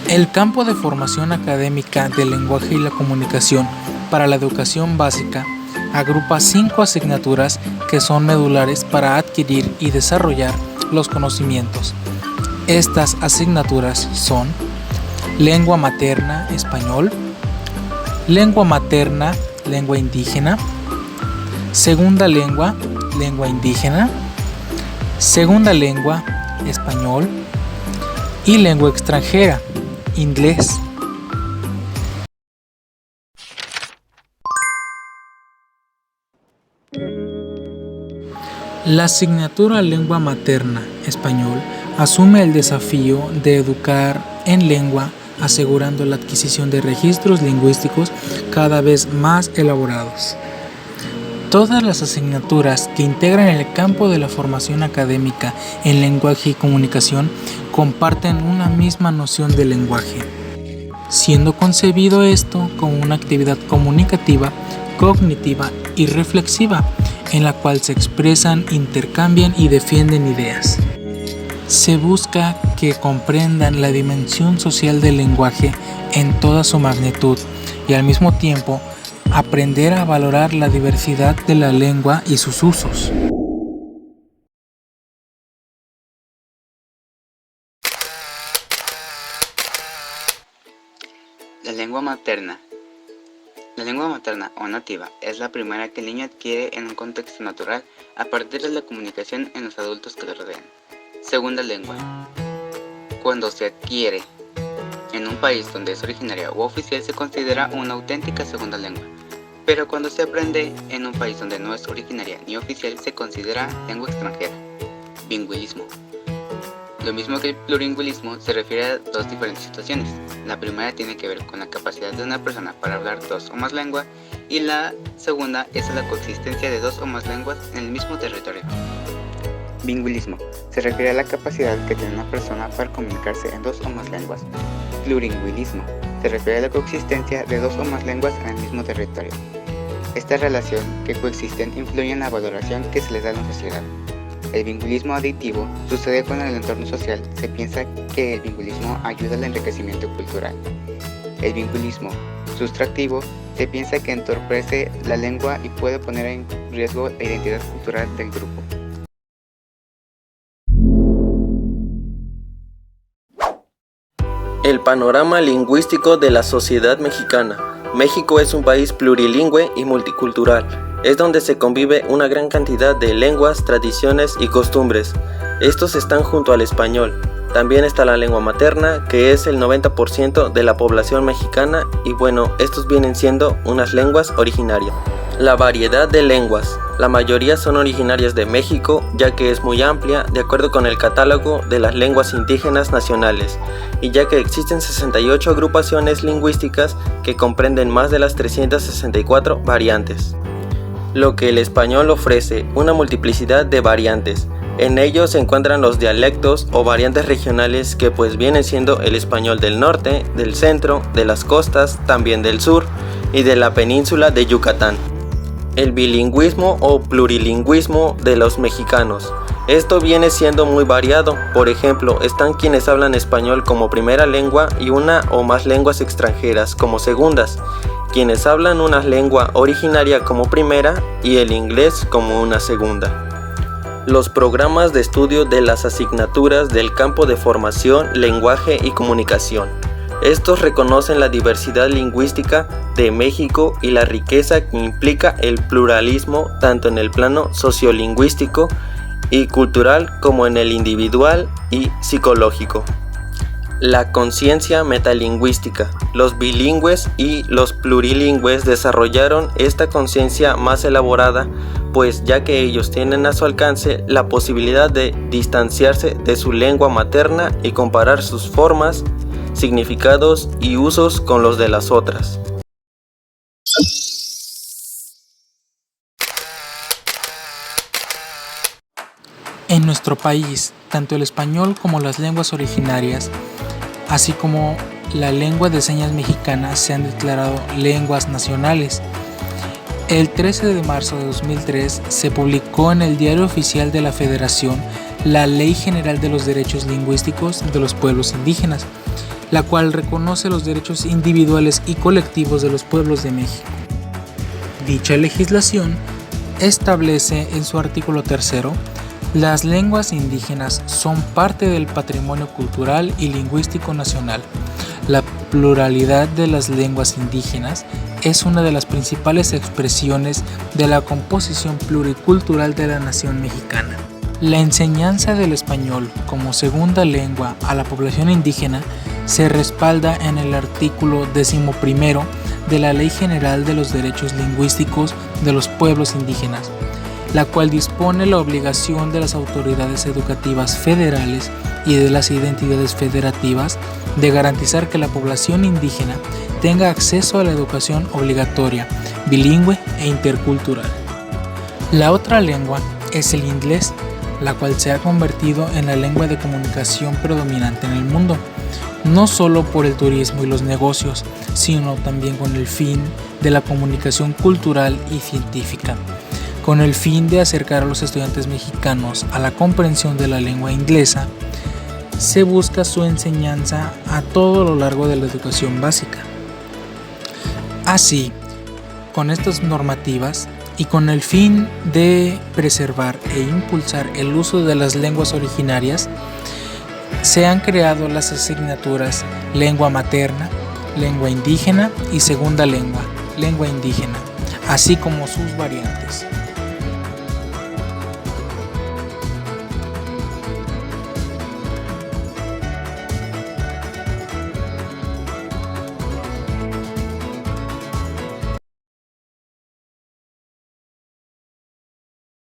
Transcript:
El campo de formación académica del lenguaje y la comunicación para la educación básica agrupa 5 asignaturas que son medulares para adquirir y desarrollar los conocimientos. Estas asignaturas son lengua materna, español, lengua materna, lengua indígena, segunda lengua, lengua indígena, segunda lengua, español y lengua extranjera, inglés. La asignatura lengua materna, español, asume el desafío de educar en lengua, asegurando la adquisición de registros lingüísticos cada vez más elaborados. Todas las asignaturas que integran el campo de la formación académica en lenguaje y comunicación comparten una misma noción de lenguaje, siendo concebido esto como una actividad comunicativa, cognitiva y reflexiva, en la cual se expresan, intercambian y defienden ideas. Se busca que comprendan la dimensión social del lenguaje en toda su magnitud y al mismo tiempo aprender a valorar la diversidad de la lengua y sus usos. La lengua materna. La lengua materna o nativa es la primera que el niño adquiere en un contexto natural a partir de la comunicación en los adultos que lo rodean. Segunda lengua. Cuando se adquiere en un país donde es originaria o oficial se considera una auténtica segunda lengua, pero cuando se aprende en un país donde no es originaria ni oficial se considera lengua extranjera. Bilingüismo. Lo mismo que el plurilingüismo se refiere a dos diferentes situaciones. La primera tiene que ver con la capacidad de una persona para hablar dos o más lenguas y la segunda es la coexistencia de dos o más lenguas en el mismo territorio. Bilingüismo se refiere a la capacidad que tiene una persona para comunicarse en dos o más lenguas. Plurilingüismo se refiere a la coexistencia de dos o más lenguas en el mismo territorio. Esta relación que coexisten influye en la valoración que se les da a la sociedad. El bilingüismo aditivo sucede cuando en el entorno social se piensa que el bilingüismo ayuda al enriquecimiento cultural. El bilingüismo sustractivo se piensa que entorpece la lengua y puede poner en riesgo la identidad cultural del grupo. El panorama lingüístico de la sociedad mexicana. México es un país plurilingüe y multicultural. Es donde se convive una gran cantidad de lenguas, tradiciones y costumbres. Estos están junto al español. También está la lengua materna, que es el 90% de la población mexicana y bueno, estos vienen siendo unas lenguas originarias. La variedad de lenguas. La mayoría son originarias de México, ya que es muy amplia, de acuerdo con el catálogo de las lenguas indígenas nacionales, y ya que existen 68 agrupaciones lingüísticas que comprenden más de las 364 variantes. Lo que el español ofrece, una multiplicidad de variantes. En ellos se encuentran los dialectos o variantes regionales que pues vienen siendo el español del norte, del centro, de las costas, también del sur y de la península de Yucatán. El bilingüismo o plurilingüismo de los mexicanos. Esto viene siendo muy variado, por ejemplo, están quienes hablan español como primera lengua y una o más lenguas extranjeras como segundas, quienes hablan una lengua originaria como primera y el inglés como una segunda. Los programas de estudio de las asignaturas del campo de formación, lenguaje y comunicación. Estos reconocen la diversidad lingüística de México y la riqueza que implica el pluralismo tanto en el plano sociolingüístico y cultural como en el individual y psicológico. La conciencia metalingüística. Los bilingües y los plurilingües desarrollaron esta conciencia más elaborada, pues ya que ellos tienen a su alcance la posibilidad de distanciarse de su lengua materna y comparar sus formas, significados y usos con los de las otras. En nuestro país, tanto el español como las lenguas originarias, así como la lengua de señas mexicana, se han declarado lenguas nacionales. El 13 de marzo de 2003 se publicó en el Diario Oficial de la Federación la Ley General de los Derechos Lingüísticos de los Pueblos Indígenas, la cual reconoce los derechos individuales y colectivos de los pueblos de México. Dicha legislación establece en su artículo 3: las lenguas indígenas son parte del patrimonio cultural y lingüístico nacional. La pluralidad de las lenguas indígenas es una de las principales expresiones de la composición pluricultural de la nación mexicana. La enseñanza del español como segunda lengua a la población indígena se respalda en el artículo 11 de la Ley General de los Derechos Lingüísticos de los Pueblos Indígenas, la cual dispone la obligación de las autoridades educativas federales y de las identidades federativas de garantizar que la población indígena tenga acceso a la educación obligatoria, bilingüe e intercultural. La otra lengua es el inglés, la cual se ha convertido en la lengua de comunicación predominante en el mundo, no solo por el turismo y los negocios, sino también con el fin de la comunicación cultural y científica. Con el fin de acercar a los estudiantes mexicanos a la comprensión de la lengua inglesa, se busca su enseñanza a todo lo largo de la educación básica. Así, con estas normativas y con el fin de preservar e impulsar el uso de las lenguas originarias, se han creado las asignaturas lengua materna, lengua indígena y segunda lengua, lengua indígena, así como sus variantes.